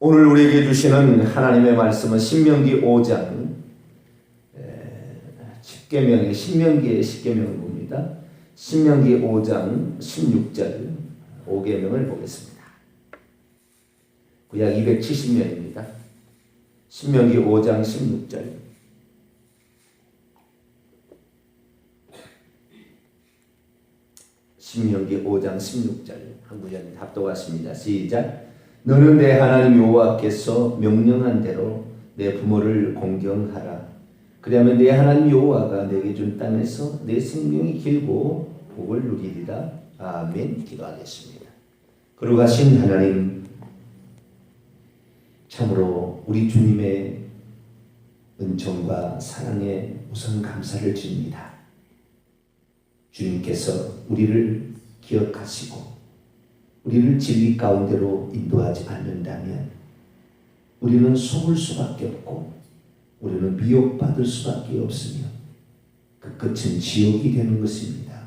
오늘 우리에게 주시는 하나님의 말씀은 신명기 5장 10계명의 신명기의 10계명을 봅니다. 신명기 5장 16절 5계명을 보겠습니다. 구약 270년입니다. 신명기 5장 16절 신명기 5장 16절 한 구절 합독하십니다. 시작. 너는 내 하나님 여호와께서 명령한 대로 내 부모를 공경하라. 그러면 내 하나님 여호와가 내게 준 땅에서 내 생명이 길고 복을 누리리라. 아멘. 기도하겠습니다. 거룩하신 하나님, 참으로 우리 주님의 은총과 사랑에 우선 감사를 드립니다. 주님께서 우리를 기억하시고 우리를 진리 가운데로 인도하지 않는다면 우리는 속을 수밖에 없고 우리는 미혹받을 수밖에 없으며 그 끝은 지옥이 되는 것입니다.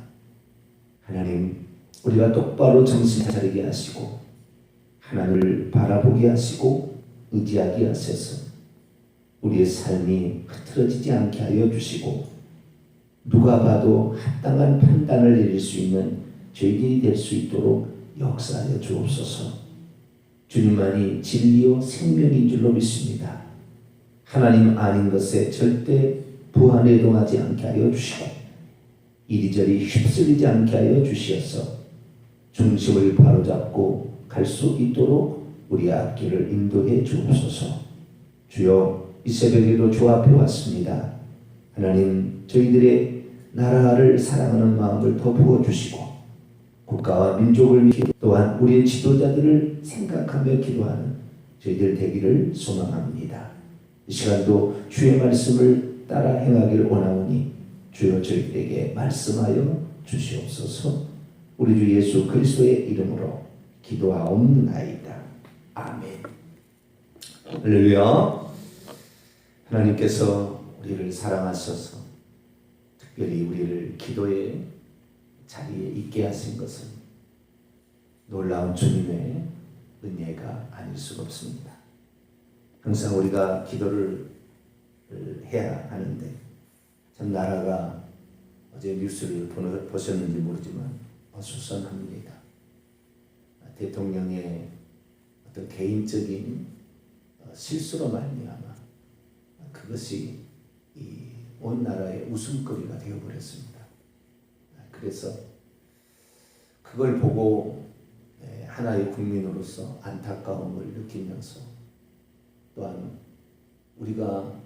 하나님, 우리가 똑바로 정신 차리게 하시고 하나님을 바라보게 하시고 의지하게 하셔서 우리의 삶이 흐트러지지 않게 하여 주시고 누가 봐도 합당한 판단을 내릴 수 있는 저희들이 될 수 있도록 역사하여 주옵소서. 주님만이 진리요 생명인 줄로 믿습니다. 하나님 아닌 것에 절대 부안해동하지 않게 하여 주시고 이리저리 휩쓸리지 않게 하여 주시어서 중심을 바로잡고 갈 수 있도록 우리 앞길을 인도해 주옵소서. 주여, 이 새벽에도 주 앞에 왔습니다. 하나님, 저희들의 나라를 사랑하는 마음을 더 부어주시고 국가와 민족을 위해 또한 우리의 지도자들을 생각하며 기도하는 저희들 되기를 소망합니다. 이 시간도 주의 말씀을 따라 행하기를 원하오니 주여 저희들에게 말씀하여 주시옵소서. 우리 주 예수 그리스도의 이름으로 기도하옵나이다. 아멘. 할렐루야. 하나님께서 우리를 사랑하셔서 특별히 우리를 기도의 자리에 있게 하신 것은 놀라운 주님의 은혜가 아닐 수가 없습니다. 항상 우리가 기도를 해야 하는데 참 나라가 어제 뉴스를 보셨는지 모르지만 어수선합니다. 대통령의 어떤 개인적인 실수로 말미암아 그것이 이 온 나라의 웃음거리가 되어버렸습니다. 그래서 그걸 보고 하나의 국민으로서 안타까움을 느끼면서 또한 우리가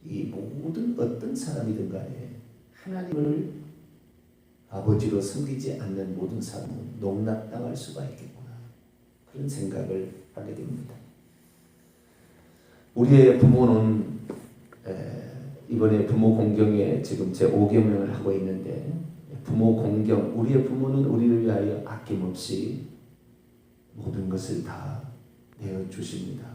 이 모든 어떤 사람이든 간에 하나님을 아버지로 섬기지 않는 모든 사람은 농락당할 수가 있겠구나, 그런 생각을 하게 됩니다. 우리의 부모는 이번에 부모 공경에 지금 제 5계명을 하고 있는데 부모 공경, 우리의 부모는 우리를 위하여 아낌없이 모든 것을 다 내어주십니다.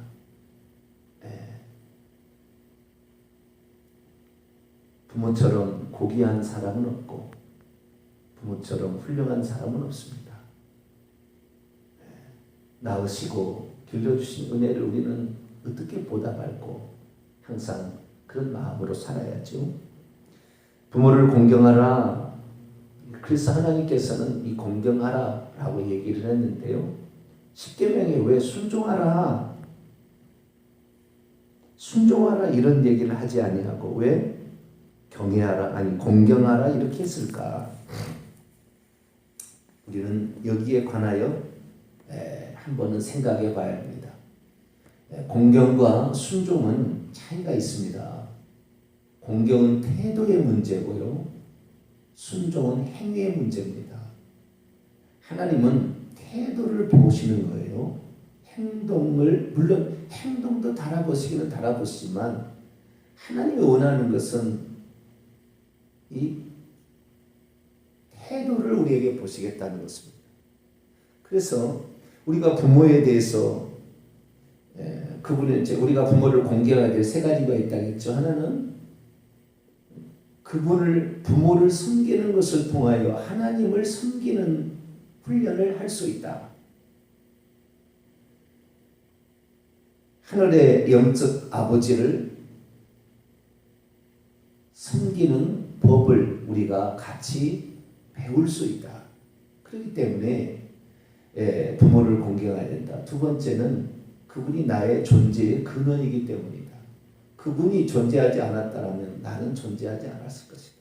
부모처럼 고귀한 사람은 없고 부모처럼 훌륭한 사람은 없습니다. 낳으시고 길러주신 은혜를 우리는 어떻게 보답할고 항상 그런 마음으로 살아야죠. 부모를 공경하라. 그래서 하나님께서는 이 공경하라 라고 얘기를 했는데요, 10계명에 왜 순종하라, 순종하라 이런 얘기를 하지 아니하고 왜 경외하라, 아니 공경하라 이렇게 했을까? 우리는 여기에 관하여 한 번은 생각해 봐야 합니다. 공경과 순종은 차이가 있습니다. 공경은 태도의 문제고요, 순종은 행위의 문제입니다. 하나님은 태도를 보시는 거예요. 행동을, 물론 행동도 달아보시기는 달아보시지만 하나님이 원하는 것은 이 태도를 우리에게 보시겠다는 것입니다. 그래서 우리가 부모에 대해서 그분은 이제 우리가 부모를 공경해야 될 세 가지가 있다겠죠. 하나는 그분을, 부모를 섬기는 것을 통하여 하나님을 섬기는 훈련을 할 수 있다. 하늘의 영적 아버지를 섬기는 법을 우리가 같이 배울 수 있다. 그렇기 때문에 부모를 공경해야 된다. 두 번째는 그분이 나의 존재의 근원이기 때문이다. 그분이 존재하지 않았다면 나는 존재하지 않았을 것이다.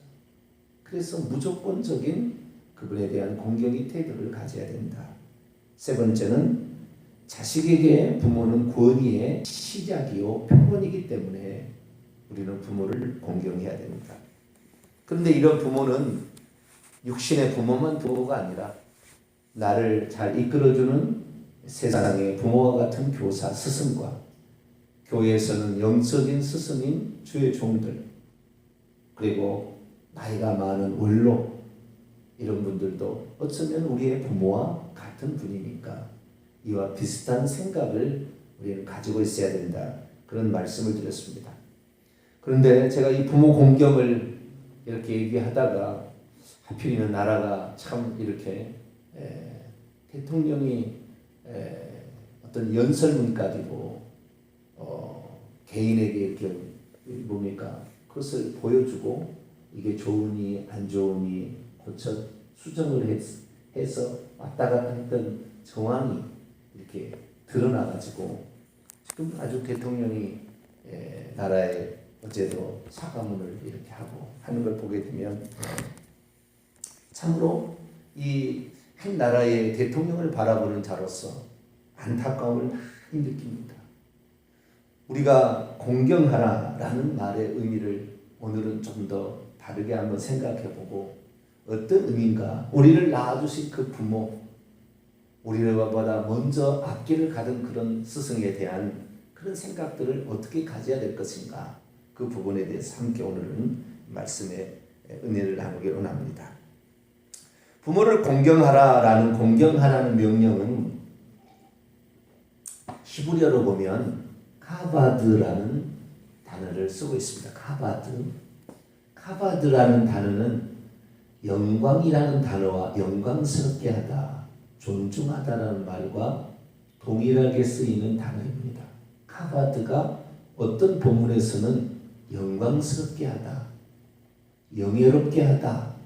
그래서 무조건적인 그분에 대한 공경의 태도를 가져야 된다. 세 번째는 자식에게 부모는 권위의 시작이요 표본이기 때문에 우리는 부모를 공경해야 됩니다. 그런데 이런 부모는 육신의 부모만 부모가 아니라 나를 잘 이끌어주는 세상의 부모와 같은 교사, 스승과 교회에서는 영적인 스승인 주의 종들, 그리고 나이가 많은 원로, 이런 분들도 어쩌면 우리의 부모와 같은 분이니까 이와 비슷한 생각을 우리는 가지고 있어야 된다. 그런 말씀을 드렸습니다. 그런데 제가 이 부모 공경을 이렇게 얘기하다가 하필이면 나라가 참 이렇게 대통령이 어떤 연설문까지도 개인에게 이렇게 뭡니까 그것을 보여주고 이게 좋으니 안 좋으니 고쳐 수정을 해서 왔다 갔다 했던 정황이 이렇게 드러나가지고 지금 아주 대통령이 나라에 어제도 사과문을 이렇게 하고 하는 걸 보게 되면 참으로 이 한 나라의 대통령을 바라보는 자로서 안타까움을 많이 느낍니다. 우리가 공경하라라는 말의 의미를 오늘은 좀 더 다르게 한번 생각해보고 어떤 의미인가, 우리를 낳아주신 그 부모, 우리보다 먼저 앞길을 가던 그런 스승에 대한 그런 생각들을 어떻게 가져야 될 것인가, 그 부분에 대해서 함께 오늘은 말씀의 은혜를 나누기 원합니다. 부모를 공경하라라는 공경하라는 명령은 히브리어로 보면 카바드라는 단어를 쓰고 있습니다. 카바드라는 단어는 영광이라는 단어와 영광스럽게 하다, 존중하다라는 말과 동일하게 쓰이는 단어입니다. 카바드가 어떤 본문에서는 영광스럽게 하다, 영예롭게 하다,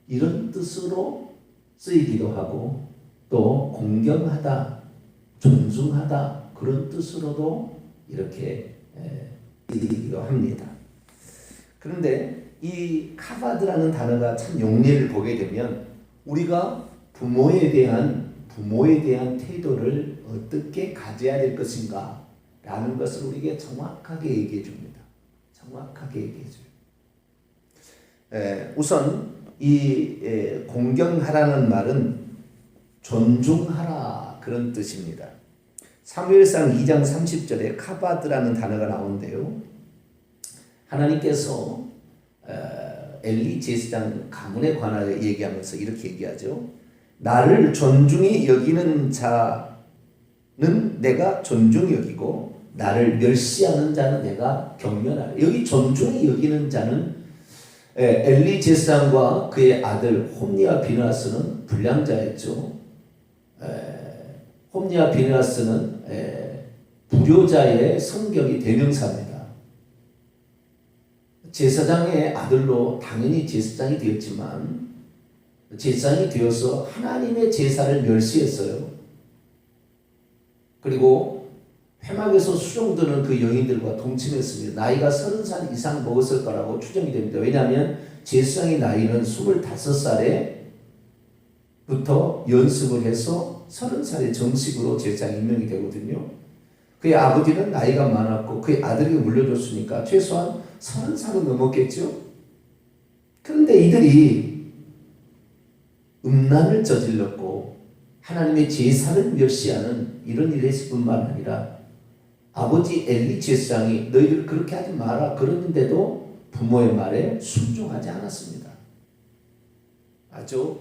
이런 뜻으로 쓰이기도 하고 또 공경하다, 존중하다, 그런 뜻으로도 이렇게 쓰이기도 합니다. 그런데 이 카바드라는 단어가 참 용례를 보게 되면 우리가 부모에 대한 태도를 어떻게 가져야 될 것인가 라는 것을 우리에게 정확하게 얘기해 줍니다. 정확하게 얘기해 줘요. 우선 이 공경하라는 말은 존중하라, 그런 뜻입니다. 사무엘상 2장 30절에 카바드라는 단어가 나오는데요. 하나님께서 엘리 제사장 가문에 관하여 얘기하면서 이렇게 얘기하죠. 나를 존중히 여기는 자는 내가 존중히 여기고 나를 멸시하는 자는 내가 경멸하라. 여기 존중히 여기는 자는 엘리 제사장과 그의 아들 홈니와 비느하스는 불량자였죠. 홈니와 비느하스는 불효자의 성격이 대명사입니다. 제사장의 아들로 당연히 제사장이 되었지만 제사장이 되어서 하나님의 제사를 멸시했어요. 그리고 회막에서 수종드는 그 여인들과 동침했습니다. 나이가 30살 이상 먹었을 거라고 추정이 됩니다. 왜냐하면 제사장의 나이는 25살에부터 연습을 해서 30살에 정식으로 제사장이 임명이 되거든요. 그의 아버지는 나이가 많았고 그의 아들이 물려줬으니까 최소한 30살은 넘었겠죠. 그런데 이들이 음란을 저질렀고 하나님의 제사를 멸시하는 이런 일을 했을 뿐만 아니라 아버지 엘리 제사장이 너희들 그렇게 하지 마라 그러는데도 부모의 말에 순종하지 않았습니다. 아주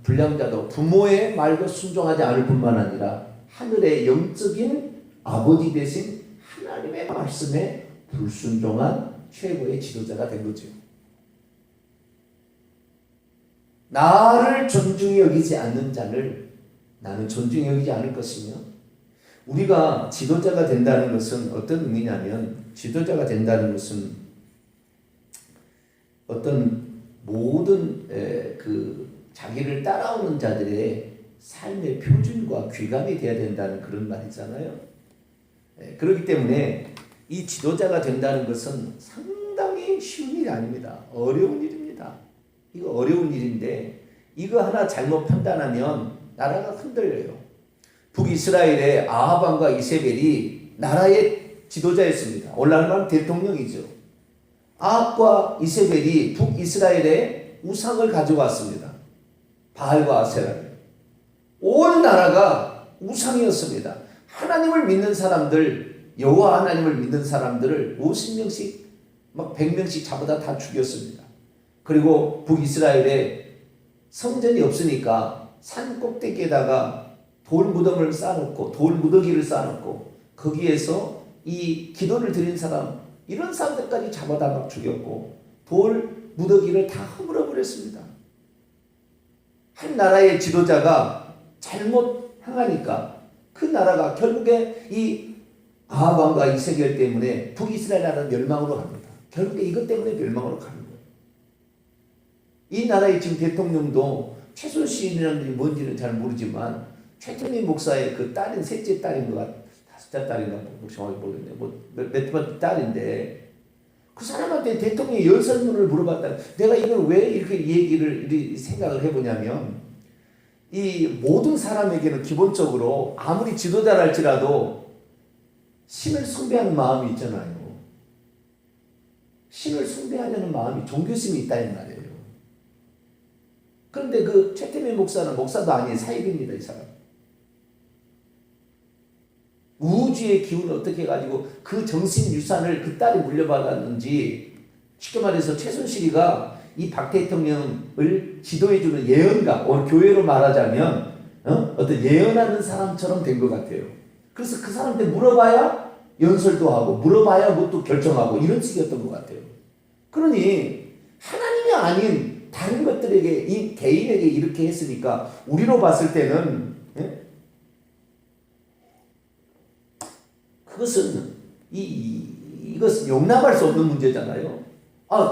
불량자도 부모의 말도 순종하지 않을 뿐만 아니라 하늘의 영적인 아버지 되신 하나님의 말씀에 불순종한 최고의 지도자가 된 거죠. 나를 존중히 여기지 않는 자를 나는 존중히 여기지 않을 것이며 우리가 지도자가 된다는 것은 어떤 의미냐면, 지도자가 된다는 것은 어떤 모든 그 자기를 따라오는 자들의 삶의 표준과 귀감이 되어야 된다는 그런 말이잖아요. 그렇기 때문에 이 지도자가 된다는 것은 상당히 쉬운 일이 아닙니다. 어려운 일입니다. 이거 어려운 일인데 이거 하나 잘못 판단하면 나라가 흔들려요. 북이스라엘의 아합 왕과 이세벨이 나라의 지도자였습니다. 오늘날 말하면 대통령이죠. 아합과 이세벨이 북이스라엘의 우상을 가져왔습니다. 바알과 아세라를. 온 나라가 우상이었습니다. 하나님을 믿는 사람들, 여호와 하나님을 믿는 사람들을 50명씩 막 100명씩 잡아다 다 죽였습니다. 그리고 북이스라엘에 성전이 없으니까 산 꼭대기에다가 돌 무덤을 쌓아놓고 돌 무더기를 쌓아놓고 거기에서 이 기도를 드린 사람, 이런 사람들까지 잡아다 막 죽였고 돌 무더기를 다 허물어 버렸습니다. 한 나라의 지도자가 잘못 행하니까 그 나라가 결국에 이 아합 왕과 이세벨 때문에 북이스라엘 나라는 멸망으로 갑니다. 결국에 이것 때문에 멸망으로 가는 거예요. 이 나라의 지금 대통령도 최순실이라는 분이 뭔지는 잘 모르지만 최태민 목사의 그 딸인 셋째 딸인 것 같아요. 다섯째 딸인가 정확히 모르겠네요. 몇 번째 딸인데 그 사람한테 대통령이 열 설문을 물어봤다. 내가 이걸 왜 이렇게 얘기를 생각을 해보냐면 이 모든 사람에게는 기본적으로 아무리 지도자랄지라도 신을 숭배하는 마음이 있잖아요. 신을 숭배하려는 마음이 종교심이 있다는 말이에요. 그런데 그 최태민 목사는 목사도 아닌 사입입니다. 이 사람. 우주의 기운을 어떻게 가지고 그 정신 유산을 그 딸이 물려받았는지, 쉽게 말해서 최순실이가 이 박 대통령을 지도해주는 예언가, 오늘 교회로 말하자면 어떤 예언하는 사람처럼 된 것 같아요. 그래서 그 사람한테 물어봐야 연설도 하고 물어봐야 뭣도 결정하고 이런 식이었던 것 같아요. 그러니 하나님이 아닌 다른 것들에게, 이 개인에게 이렇게 했으니까 우리로 봤을 때는 그것은 이것은 용납할 수 없는 문제잖아요.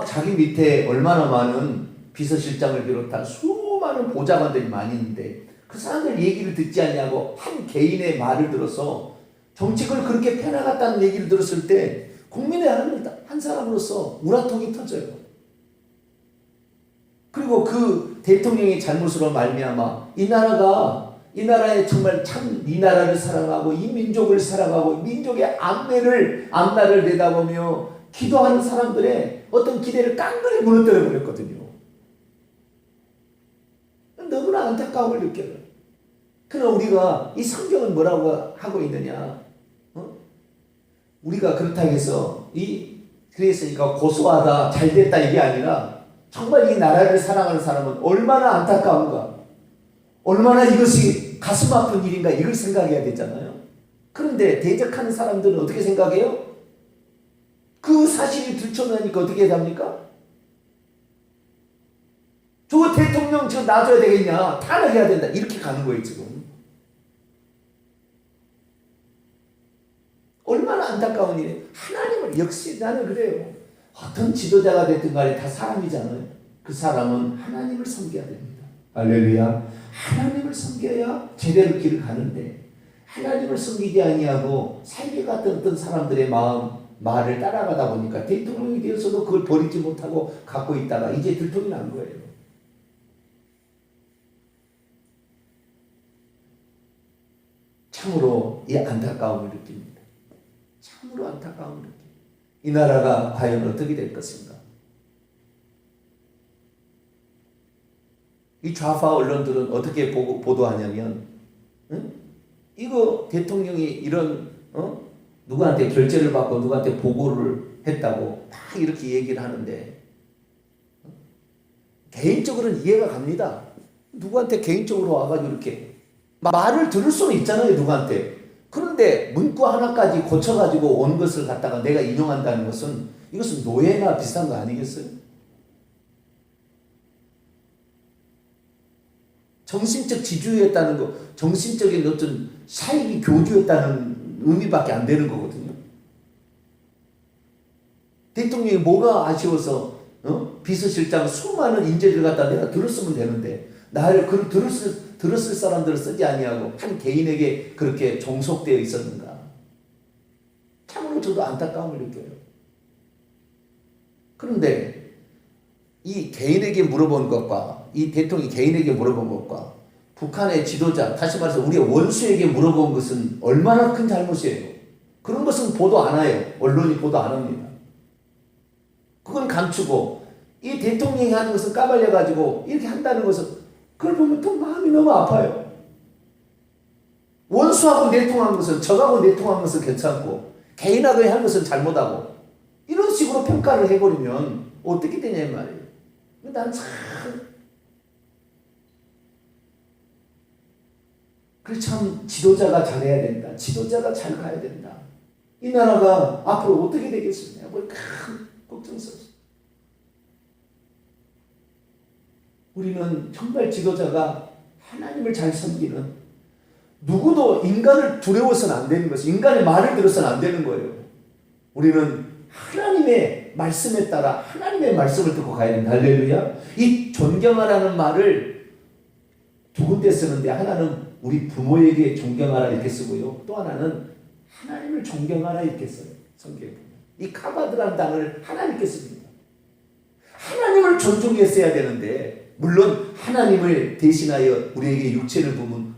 자기 밑에 얼마나 많은 비서실장을 비롯한 수많은 보좌관들이 많이 있는데 그 사람들 얘기를 듣지 않냐고 한 개인의 말을 들어서 정책을 그렇게 펴나갔다는 얘기를 들었을 때 국민의 한 사람으로서 우라통이 터져요. 그리고 그 대통령의 잘못으로 말미암아 이 나라에 정말 참 이 나라를 사랑하고 이 민족을 사랑하고 민족의 앞날을 내다보며 기도하는 사람들의 어떤 기대를 깡그리 무너뜨려 버렸거든요. 너무나 안타까움을 느껴요. 그러나 우리가 이 성경은 뭐라고 하고 있느냐? 우리가 그렇다 해서 그랬으니까 고소하다, 잘됐다 이게 아니라 정말 이 나라를 사랑하는 사람은 얼마나 안타까운가, 얼마나 이것이 가슴 아픈 일인가 이걸 생각해야 되잖아요. 그런데 대적하는 사람들은 어떻게 생각해요? 그 사실이 들춰나니까 어떻게 합니까? 저 대통령 저 놔줘야 되겠냐, 탄핵해야 된다, 이렇게 가는 거예요 지금. 얼마나 안타까운 일이에요. 하나님을, 역시 나는 그래요. 어떤 지도자가 됐든 간에 다 사람이잖아요. 그 사람은 하나님을 섬겨야 됩니다. 할렐루야. 하나님을 섬겨야 제대로 길을 가는데 하나님을 섬기지 아니하고 살기 같은 어떤 사람들의 말을 따라가다 보니까 대통령이 되어서도 그걸 버리지 못하고 갖고 있다가 이제 들통이 난 거예요. 참으로 이 안타까움을 느낍니다. 참으로 안타까움을 느낍니다. 이 나라가 과연 어떻게 될 것인가? 이 좌파 언론들은 어떻게 보도하냐면, 이거 대통령이 이런 누구한테 결재를 받고 누구한테 보고를 했다고 막 이렇게 얘기를 하는데, 개인적으로는 이해가 갑니다. 누구한테 개인적으로 와가지고 이렇게 말을 들을 수는 있잖아요, 누구한테. 그런데 문구 하나까지 고쳐가지고 온 것을 갖다가 내가 인용한다는 것은, 이것은 노예나 비슷한 거 아니겠어요? 정신적 지주였다는 거, 정신적인 어떤 사익이 교주였다는 의미밖에 안 되는 거거든요. 대통령이 뭐가 아쉬워서 비서실장 수많은 인재들 갖다 내가 들었으면 되는데 나를 들었을 사람들을 쓰지 아니하고 한 개인에게 그렇게 종속되어 있었는가. 참으로 저도 안타까움을 느껴요. 그런데 이 개인에게 물어본 것과 이 대통령이 개인에게 물어본 것과 북한의 지도자, 다시 말해서 우리의 원수에게 물어본 것은 얼마나 큰 잘못이에요. 그런 것은 보도 안 해요. 언론이 보도 안 합니다. 그건 감추고 이 대통령이 하는 것은 까발려가지고 이렇게 한다는 것은 그걸 보면 또 마음이 너무 아파요. 원수하고 내통한 것은 적하고 내통한 것은 괜찮고 개인하고 한 것은 잘못하고 이런 식으로 평가를 해버리면 어떻게 되냐 이 말이에요. 난 참 그래서 참 지도자가 잘해야 된다. 지도자가 잘 가야 된다. 이 나라가 앞으로 어떻게 되겠습니까? 뭐 큰 걱정스럽습니다. 우리는 정말 지도자가 하나님을 잘 섬기는 누구도 인간을 두려워서는 안 되는 것이 인간의 말을 들어서는 안 되는 거예요. 우리는 하나님의 말씀에 따라 하나님의 말씀을 듣고 가야 된다. 할렐루야. 이 존경하라는 말을 두 군데 쓰는데 하나는 우리 부모에게 존경하라 이렇게 쓰고요. 또 하나는 하나님을 존경하라 이렇게 써요. 성경에 보면. 이 카바드라는 단어를 하나님께 씁니다. 하나님을 존중했어야 되는데 물론 하나님을 대신하여 우리에게 육체를 부문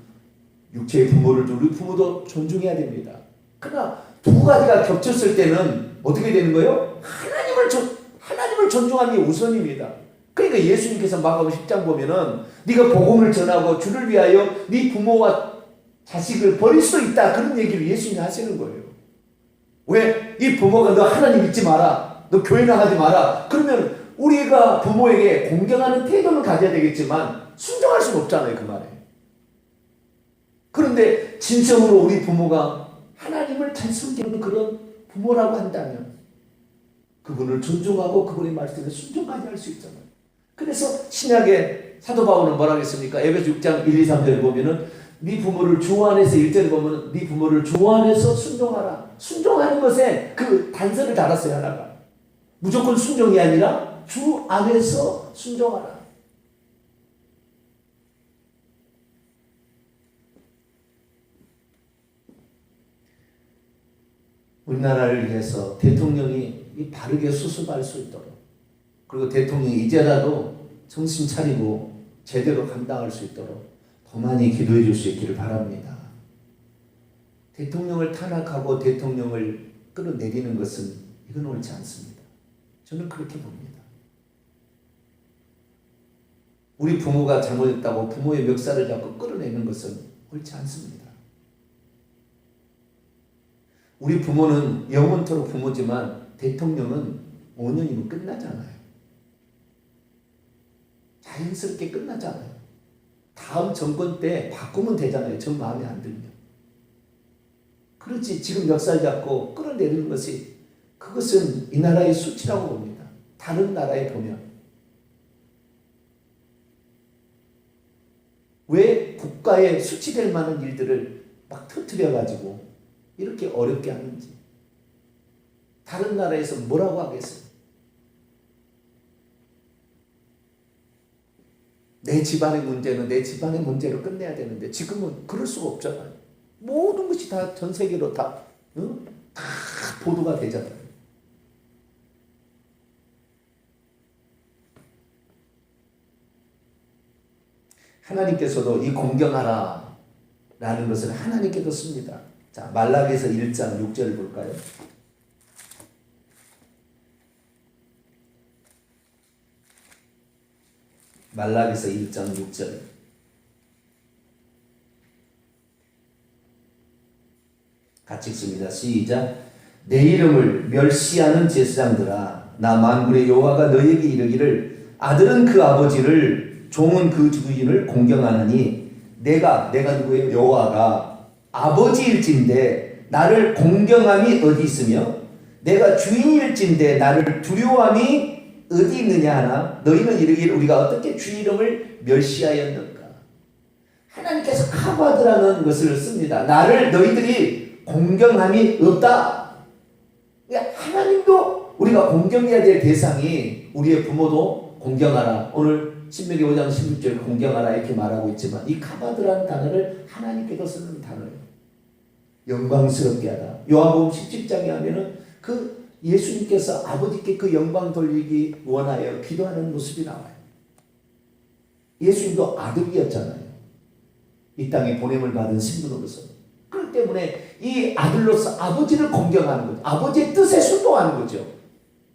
육체의 부모를 우리 부모도 존중해야 됩니다. 그러나 두 가지가 겹쳤을 때는 어떻게 되는 거예요? 하나님을 존중하는 게 우선입니다. 그러니까 예수님께서 마가복음 10장 보면은 네가 복음을 전하고 주를 위하여 네 부모와 자식을 버릴 수도 있다. 그런 얘기를 예수님이 하시는 거예요. 왜? 이 부모가 너 하나님 믿지 마라. 너 교회 나가지 마라. 그러면 우리가 부모에게 공경하는 태도는 가져야 되겠지만 순종할 수는 없잖아요. 그 말에. 그런데 진정으로 우리 부모가 하나님을 잘 섬기는 그런 부모라고 한다면 그분을 존중하고 그분의 말씀에 순종까지 할 수 있잖아요. 그래서 신약의 사도 바울은 뭐라고 했습니까? 에베소 6장 1, 2, 3절을 보면은 네 부모를 주 안에서 1절을 보면 네 부모를 주 안에서 순종하라. 순종하는 것에 그 단서를 달았어요. 하나가. 무조건 순종이 아니라 주 안에서 순종하라. 우리나라를 위해서 대통령이 바르게 수습할 수 있도록 그리고 대통령이 이제라도 정신 차리고 제대로 감당할 수 있도록 더 많이 기도해 줄 수 있기를 바랍니다. 대통령을 탄핵하고 대통령을 끌어내리는 것은 이건 옳지 않습니다. 저는 그렇게 봅니다. 우리 부모가 잘못했다고 부모의 멱살을 잡고 끌어내는 것은 옳지 않습니다. 우리 부모는 영원토록 부모지만 대통령은 5년이면 끝나잖아요. 자연스럽게 끝나잖아요. 다음 정권 때 바꾸면 되잖아요. 정 마음에 안 들면. 그렇지 지금 멱살 잡고 끌어내리는 것이 그것은 이 나라의 수치라고 봅니다. 다른 나라에 보면. 왜 국가에 수치될 만한 일들을 막 터뜨려가지고 이렇게 어렵게 하는지. 다른 나라에서 뭐라고 하겠어요? 내 집안의 문제는 내 집안의 문제로 끝내야 되는데 지금은 그럴 수가 없잖아요. 모든 것이 다 전 세계로 다 보도가 되잖아요. 하나님께서도 이 공경하라 라는 것을 하나님께도 씁니다. 자, 말라기서 1장 6절을 볼까요? 말라기서 1장 6절. 같이 읽습니다. 시작. 내 이름을 멸시하는 제사장들아, 나 만군의 여호와가 너희에게 이르기를 아들은 그 아버지를 종은 그 주인을 공경하느니 내가 누구예요? 여호와가 아버지일진데 나를 공경함이 어디 있으며 내가 주인일진데 나를 두려워함이 어디 있느냐 하나 너희는 이르기를 우리가 어떻게 주 이름을 멸시하였는가. 하나님께서 카바드라는 것을 씁니다. 나를 너희들이 공경함이 없다. 하나님도 우리가 공경해야 될 대상이 우리의 부모도 공경하라. 오늘 신명기 5장 16절 공경하라 이렇게 말하고 있지만 이 카바드라는 단어를 하나님께서 쓰는 단어예요. 영광스럽게 하라. 요한복음 17장에 하면은 그 예수님께서 아버지께 그 영광 돌리기 원하여 기도하는 모습이 나와요. 예수님도 아들이었잖아요. 이 땅에 보냄을 받은 신분으로서. 그렇기 때문에 이 아들로서 아버지를 공경하는 거죠. 아버지의 뜻에 순종하는 거죠.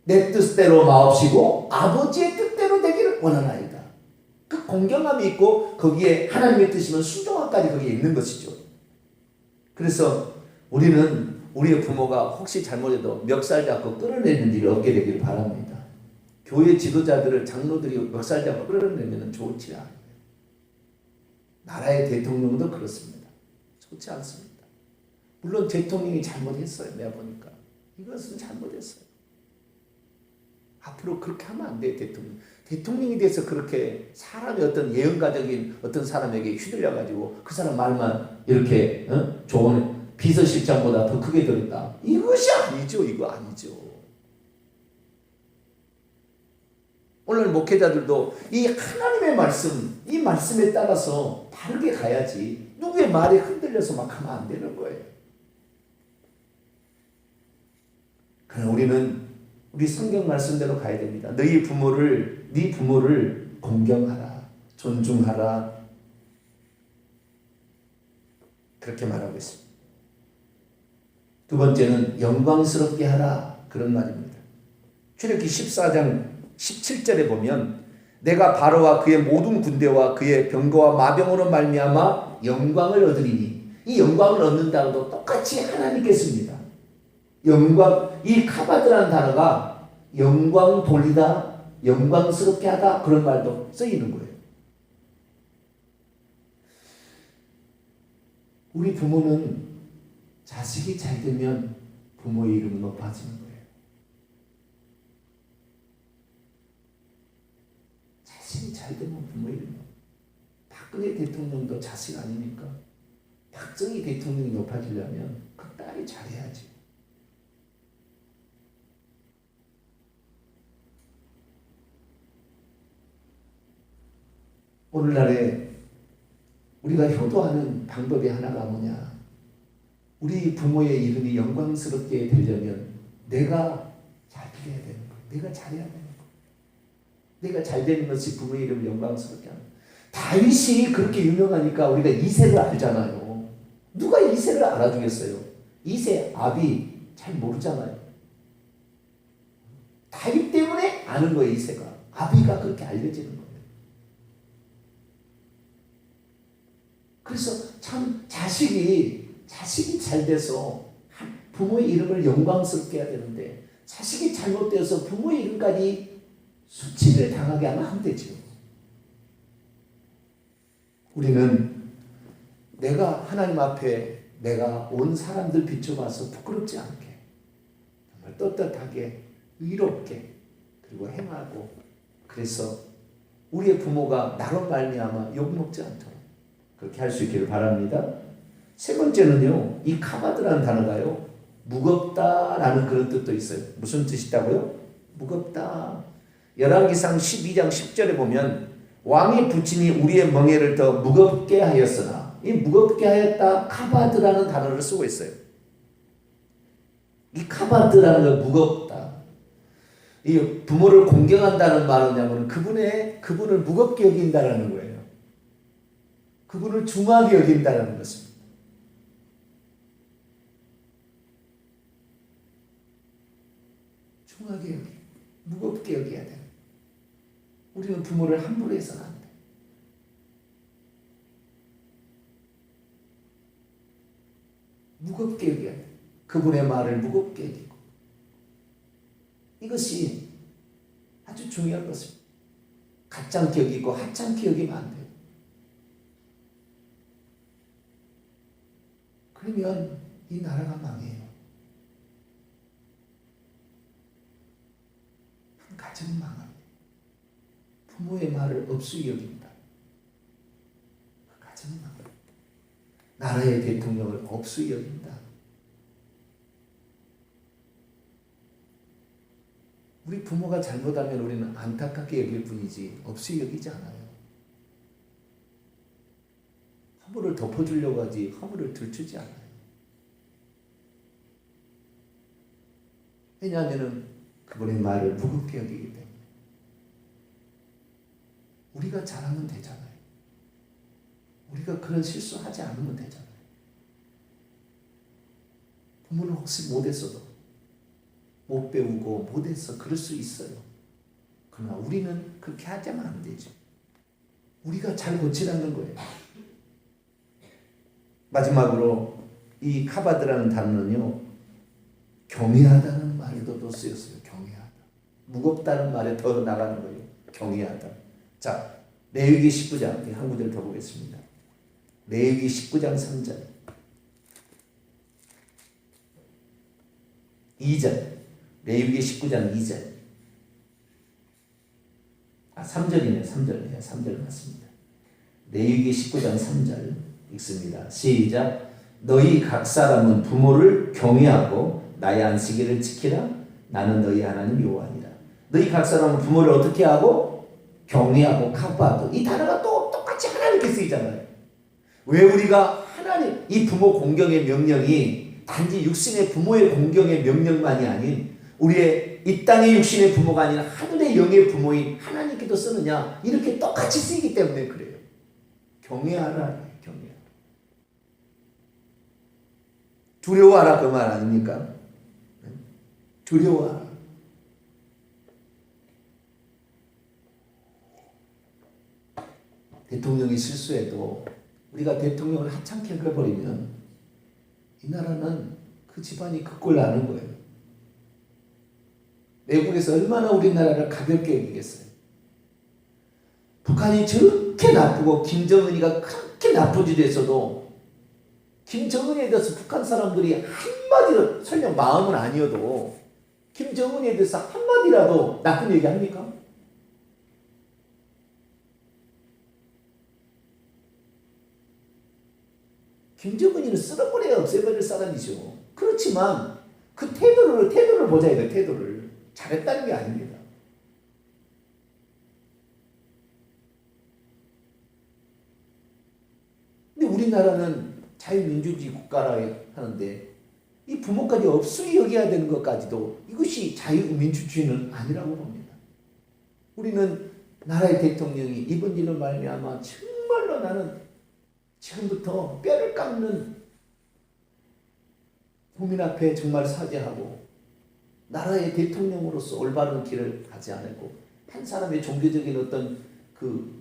내 뜻대로 마옵시고 아버지의 뜻대로 되기를 원하나이다. 그 공경함이 있고 거기에 하나님의 뜻이면 순종함까지 거기에 있는 것이죠. 그래서 우리는 우리의 부모가 혹시 잘못해도 멱살 잡고 끌어내는 일이 없게 되기를 바랍니다. 교회 지도자들을 장로들이 멱살 잡고 끌어내면 좋지 않아요. 나라의 대통령도 그렇습니다. 좋지 않습니다. 물론 대통령이 잘못했어요. 내가 보니까 이것은 잘못했어요. 앞으로 그렇게 하면 안 돼요. 대통령이 돼서 그렇게 사람의 어떤 예언가적인 어떤 사람에게 휘둘려가지고 그 사람 말만 이렇게 좋은 비서실장보다 더 크게 들었다. 이것이 아니죠. 이거 아니죠. 오늘 목회자들도 이 하나님의 말씀, 이 말씀에 따라서 바르게 가야지 누구의 말에 흔들려서 막 하면 안 되는 거예요. 그러나 우리는 우리 성경 말씀대로 가야 됩니다. 네 부모를 공경하라, 존중하라. 그렇게 말하고 있습니다. 두 번째는 영광스럽게 하라. 그런 말입니다. 출애굽기 14장 17절에 보면 내가 바로와 그의 모든 군대와 그의 병거와 마병으로 말미암아 영광을 얻으리니 이 영광을 얻는다고도 똑같이 하나님께 씁니다. 영광, 이 카바드라는 단어가 영광 돌리다, 영광스럽게 하다 그런 말도 쓰이는 거예요. 우리 부모는 자식이 잘 되면 부모의 이름은 높아지는 거예요. 자식이 잘 되면 부모의 이름. 박근혜 대통령도 자식 아닙니까? 박정희 대통령이 높아지려면 그 딸이 잘해야지. 오늘날에 우리가 효도하는 방법이 하나가 뭐냐? 우리 부모의 이름이 영광스럽게 되려면 내가 잘 해야 되는 거예요. 내가 잘해야 되는 거예요. 내가 잘 되는 것이 부모의 이름을 영광스럽게 하는 거예요. 다윗이 그렇게 유명하니까 우리가 이새를 알잖아요. 누가 이새를 알아주겠어요? 이새, 아비 잘 모르잖아요. 다윗 때문에 아는 거예요. 이새가. 아비가 그렇게 알려지는 거예요. 그래서 참 자식이 잘 돼서 부모의 이름을 영광스럽게 해야 되는데 자식이 잘못돼서 부모의 이름까지 수치를 당하게 하면 안 되죠. 우리는 내가 하나님 앞에 내가 온 사람들 비춰봐서 부끄럽지 않게 정말 떳떳하게 의롭게 그리고 행하고 그래서 우리의 부모가 나로 말미암아 욕먹지 않도록 그렇게 할 수 있기를 바랍니다. 세 번째는요, 이 카바드라는 단어가요, 무겁다라는 그런 뜻도 있어요. 무슨 뜻이다고요? 무겁다. 열왕기상 12장 10절에 보면 왕이 부친이 우리의 멍에를 더 무겁게 하였으나 이 무겁게 하였다 카바드라는 단어를 쓰고 있어요. 이 카바드라는 건 무겁다. 이 부모를 공경한다는 말은 뭐냐면 그분을 무겁게 여긴다라는 거예요. 그분을 중하게 여긴다는 것입니다. 중하게 여기, 무겁게 여겨야 돼. 우리는 부모를 함부로 해서는 안 돼. 무겁게 여겨야 돼. 그분의 말을 무겁게 여기고. 이것이 아주 중요한 것입니다. 가짱게 여기고 하찮게 여기면 안 돼요. 그러면 이 나라가 망해요. 한 가정은 망합니다. 부모의 말을 업수히 여긴다. 그 짜증나. 나라의 대통령을 업수히 여긴다. 우리 부모가 잘못하면 우리는 안타깝게 여길 뿐이지 업수히 여기지 않아요. 허물을 덮어주려고 하지 허물을 들추지 않아요. 왜냐하면 그분의 말을 무겁게 여기기 때문에. 우리가 잘하면 되잖아요. 우리가 그런 실수하지 않으면 되잖아요. 부모는 혹시 못했어도 못 배우고 못해서 그럴 수 있어요. 그러나 우리는 그렇게 하자면 안 되죠. 우리가 잘 고치라는 거예요. 마지막으로 이 카바드라는 단어는요, 경외하다는 말도 또 쓰였어요. 경외하다. 무겁다는 말에 더 나가는 거예요. 경외하다. 자, 레위기 19장 한 구절 더 보겠습니다. 레위기 19장 3절 2절 레위기 19장 2절 3절이네요. 3절 맞습니다. 레위기 19장 3절 읽습니다. 시작. 너희 각 사람은 부모를 경외하고 나의 안식일을 지키라. 나는 너희 하나님 여호와니라. 너희 각 사람은 부모를 어떻게 하고? 경외하고 카바도. 이 단어가 또 똑같이 하나님께 쓰이잖아요. 왜 우리가 하나님 이 부모 공경의 명령이 단지 육신의 부모의 공경의 명령만이 아닌 우리의 이 땅의 육신의 부모가 아닌 하늘의 영의 부모인 하나님께도 쓰느냐, 이렇게 똑같이 쓰이기 때문에 그래요. 경외하라. 경외하라. 두려워하라 그 말 아닙니까? 두려워하라. 대통령이 실수해도 우리가 대통령을 하찮게 해버리면 이 나라는 그 집안이 그 꼴 나는 거예요. 외국에서 얼마나 우리나라를 가볍게 여기겠어요. 북한이 저렇게 나쁘고 김정은이가 그렇게 나쁜 짓을 했어도 김정은에 대해서 북한 사람들이 한마디로, 설령 마음은 아니어도 김정은에 대해서 한마디라도 나쁜 얘기 합니까? 김정은이는 쓸어버려야 없애버릴 사람이죠. 그렇지만 그 태도를 보자야 돼요. 태도를. 잘했다는 게 아닙니다. 근데 우리나라는 자유민주주의 국가라 하는데 이 부모까지 업수히 여겨야 되는 것까지도 이것이 자유민주주의는 아니라고 봅니다. 우리는 나라의 대통령이 이번 일로 말미암아 정말로 나는 지금부터 뼈를 깎는 국민 앞에 정말 사죄하고 나라의 대통령으로서 올바른 길을 가지 않았고 한 사람의 종교적인 어떤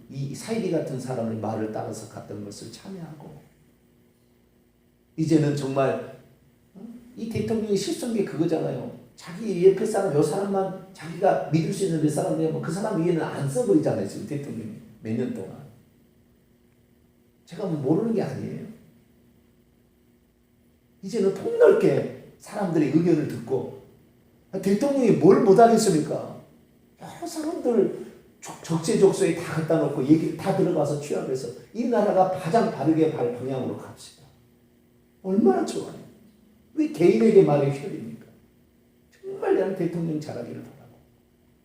이 사이비 같은 사람의 말을 따라서 갔던 것을 참여하고 이제는 정말 이 대통령이 실수한 게 그거잖아요. 자기 옆에 사람 요 사람만 자기가 믿을 수 있는 몇 사람 되면 그 사람 위에는 안 써버리잖아요. 지금 대통령이 몇 년 동안. 제가 뭐 모르는 게 아니에요. 이제는 폭넓게 사람들의 의견을 듣고 대통령이 뭘 못하겠습니까? 여러 사람들 적재적소에 다 갖다 놓고 얘기를 다 들어가서 취합해서 이 나라가 가장 바르게 갈 방향으로 갑시다. 얼마나 좋아요. 왜 개인에게 말이 휘둘립니까? 정말 나는 대통령 잘하기를 바라고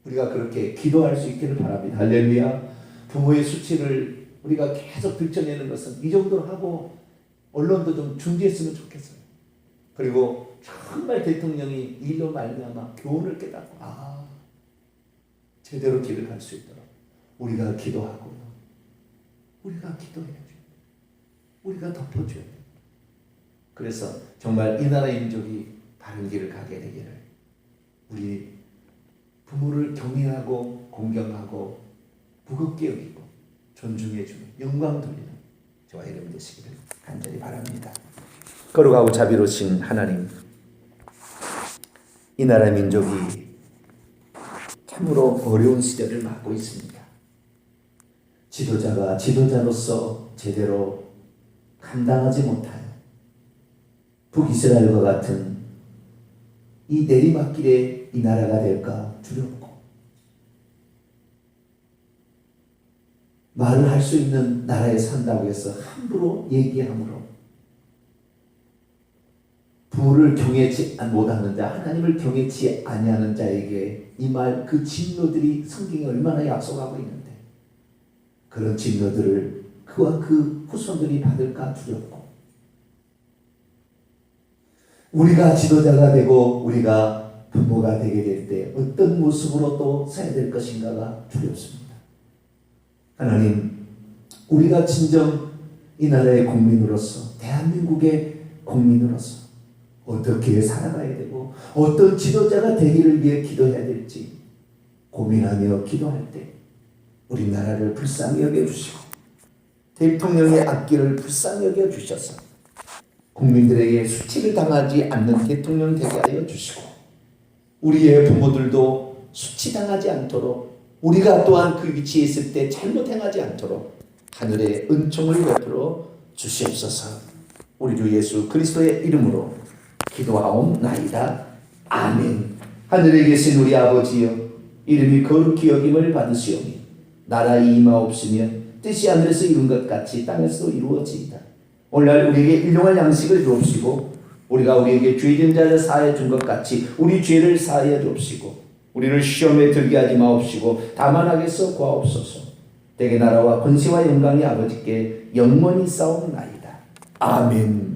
우리가 그렇게 기도할 수 있기를 바랍니다. 할렐루야. 부모의 수치를 우리가 계속 들춰내는 것은 이 정도로 하고 언론도 좀 중지했으면 좋겠어요. 그리고 정말 대통령이 일로 말미암아 교훈을 깨닫고 제대로 길을 갈 수 있도록 우리가 기도하고요. 우리가 기도해야죠. 우리가 덮어줘야 돼요. 그래서 정말 이 나라의 민족이 바른 길을 가게 되기를 우리 부모를 경외하고 공경하고 무겁게 여기고 존중해주는 영광 돌리는 저와 여러분 되시기를 간절히 바랍니다. 거룩하고 자비로우신 하나님, 이 나라 민족이 참으로 어려운 시대를 맞고 있습니다. 지도자가 지도자로서 제대로 감당하지 못하여 북이스라엘과 같은 이 내리막길의 이 나라가 될까 두렵고 말을 할 수 있는 나라에 산다고 해서 함부로 얘기함으로 부를 경외치 못하는 자, 하나님을 경외치 아니하는 자에게 이 말, 그 진노들이 성경이 얼마나 약속하고 있는데 그런 진노들을 그와 그 후손들이 받을까 두렵고, 우리가 지도자가 되고 우리가 부모가 되게 될 때 어떤 모습으로 또 서야 될 것인가가 두렵습니다. 하나님, 우리가 진정 이 나라의 국민으로서, 대한민국의 국민으로서 어떻게 살아가야 되고 어떤 지도자가 되기를 위해 기도해야 될지 고민하며 기도할 때 우리나라를 불쌍히 여겨주시고 대통령의 앞길을 불쌍히 여겨주셔서 국민들에게 수치를 당하지 않는 대통령 되게 하여 주시고, 우리의 부모들도 수치당하지 않도록, 우리가 또한 그 위치에 있을 때 잘못 행하지 않도록 하늘의 은총을 베풀어 주시옵소서. 우리 주 예수 그리스도의 이름으로 기도하옵나이다. 아멘. 하늘에 계신 우리 아버지여, 이름이 거룩히 여김을 받으시오니 나라의 임하옵시며 뜻이 하늘에서 이룬 것 같이 땅에서도 이루어지이다. 오늘날 우리에게 일용할 양식을 주옵시고, 우리가 우리에게 죄진 자를 사하여 준 것 같이 우리 죄를 사하여 주옵시고, 우리를 시험에 들게 하지 마옵시고 다만 악에서 구하옵소서. 대개 나라와 권세와 영광이 아버지께 영원히 싸움나이다. 아멘.